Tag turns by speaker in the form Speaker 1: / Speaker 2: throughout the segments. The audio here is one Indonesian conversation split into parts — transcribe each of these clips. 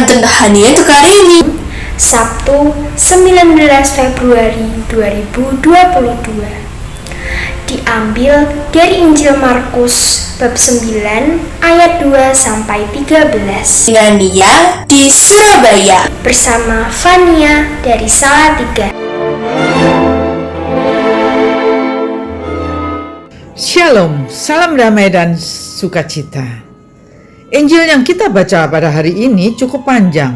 Speaker 1: tentang Hani untuk hari ini.
Speaker 2: Sabtu 19 Februari 2022. Diambil dari Injil Markus bab 9 ayat 2 sampai 13.
Speaker 1: Dengan Nia di Surabaya
Speaker 2: Bersama Fania dari Salatiga.
Speaker 3: Shalom, salam damai dan sukacita. Injil yang kita baca pada hari ini cukup panjang.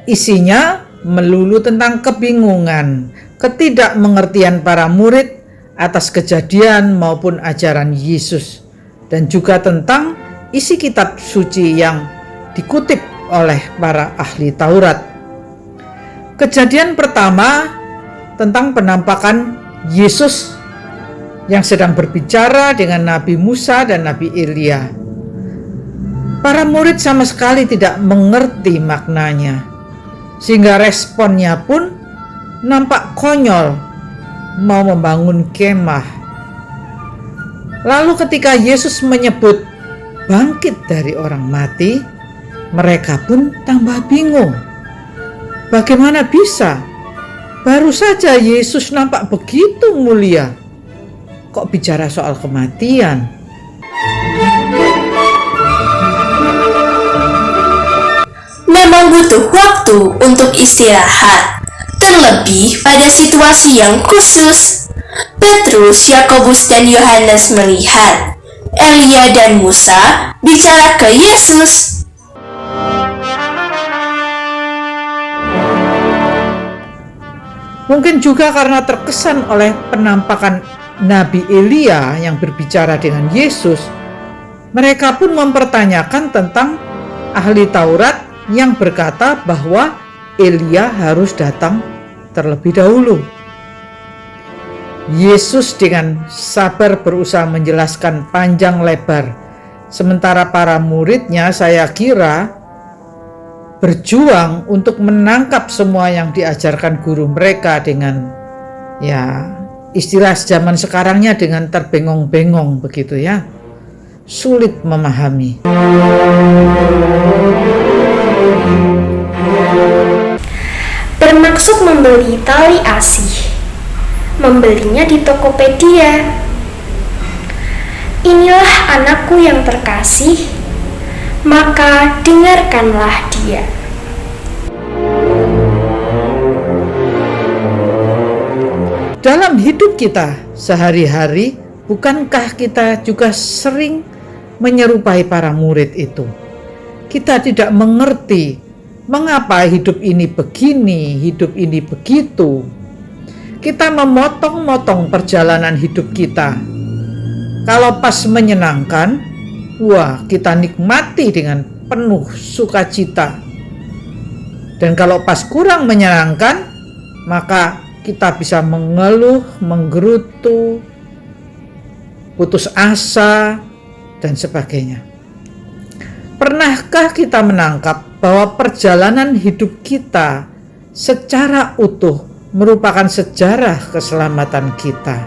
Speaker 3: Isinya melulu tentang kebingungan, ketidakmengertian para murid atas kejadian maupun ajaran Yesus, dan juga tentang isi kitab suci yang dikutip oleh para ahli Taurat. Kejadian pertama tentang penampakan Yesus yang sedang berbicara dengan Nabi Musa dan Nabi Elia. Para murid sama sekali tidak mengerti maknanya, sehingga responnya pun nampak konyol, mau membangun kemah. Lalu ketika Yesus menyebut bangkit dari orang mati, mereka pun tambah bingung. Bagaimana bisa? Baru saja Yesus nampak begitu mulia, kok bicara soal kematian?
Speaker 1: memang butuh waktu untuk istirahat, terlebih pada situasi yang khusus. Petrus, Yakobus, dan Yohanes melihat Elia dan Musa bicara ke Yesus.
Speaker 3: Mungkin juga karena terkesan oleh penampakan Nabi Elia yang berbicara dengan Yesus, mereka pun mempertanyakan tentang ahli Taurat yang berkata bahwa Elia harus datang terlebih dahulu. Yesus dengan sabar berusaha menjelaskan panjang lebar, sementara para muridnya saya kira berjuang untuk menangkap semua yang diajarkan guru mereka dengan istilah zaman sekarangnya dengan terbengong-bengong begitu ya. Sulit memahami.
Speaker 2: Bermaksud membeli tali asih. Membelinya di Tokopedia. Inilah anakku yang terkasih, maka dengarkanlah dia.
Speaker 3: Dalam hidup kita sehari-hari, bukankah kita juga sering menyerupai para murid itu? Kita tidak mengerti mengapa hidup ini begini, hidup ini begitu. Kita memotong-motong perjalanan hidup kita. Kalau pas menyenangkan, kita nikmati dengan penuh sukacita. Dan kalau pas kurang menyenangkan, maka kita bisa mengeluh, menggerutu, putus asa, dan sebagainya. Pernahkah kita menangkap bahwa perjalanan hidup kita secara utuh merupakan sejarah keselamatan kita?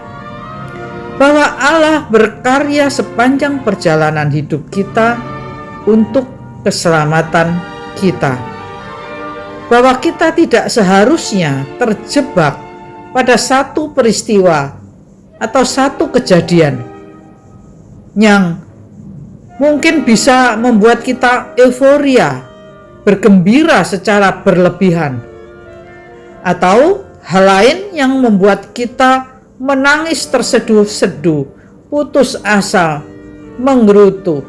Speaker 3: Bahwa Allah berkarya sepanjang perjalanan hidup kita untuk keselamatan kita. Bahwa kita tidak seharusnya terjebak pada satu peristiwa atau satu kejadian yang mungkin bisa membuat kita euforia, bergembira secara berlebihan, atau hal lain yang membuat kita menangis terseduh-seduh, putus asa, menggerutu.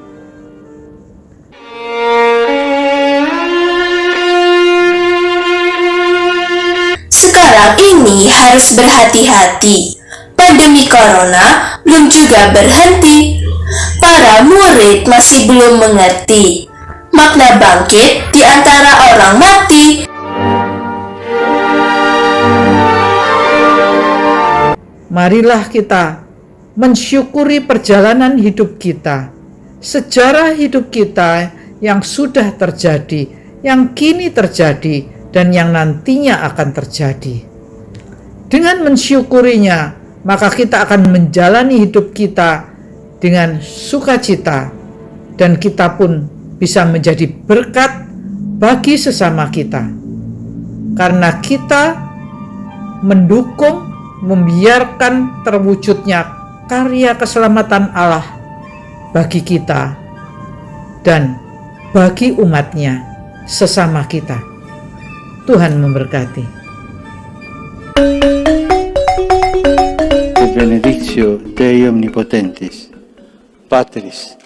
Speaker 1: Sekarang ini harus berhati-hati. Pandemi corona belum juga berhenti. Para murid masih belum mengerti makna bangkit di antara orang mati.
Speaker 3: Marilah kita mensyukuri perjalanan hidup kita, sejarah hidup kita yang sudah terjadi, yang kini terjadi, dan yang nantinya akan terjadi. Dengan mensyukurinya, maka kita akan menjalani hidup kita dengan sukacita, dan kita pun bisa menjadi berkat bagi sesama kita, karena kita mendukung, membiarkan terwujudnya karya keselamatan Allah bagi kita dan bagi umatnya, sesama kita. Tuhan memberkati.
Speaker 4: Et benedictio Dei Omnipotentis, Patris,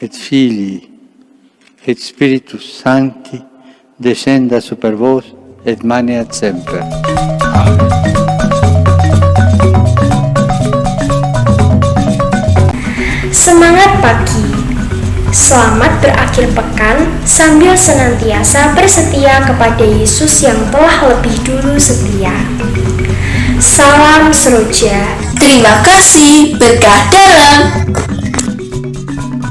Speaker 4: et Filii, et Spiritus Sancti, descenda super vos et maneat semper. Amen.
Speaker 2: Semangat pagi. Selamat berakhir pekan sambil senantiasa bersetia kepada Yesus yang telah lebih dulu setia. Salam Seroja.
Speaker 1: Terima kasih, berkah dalam.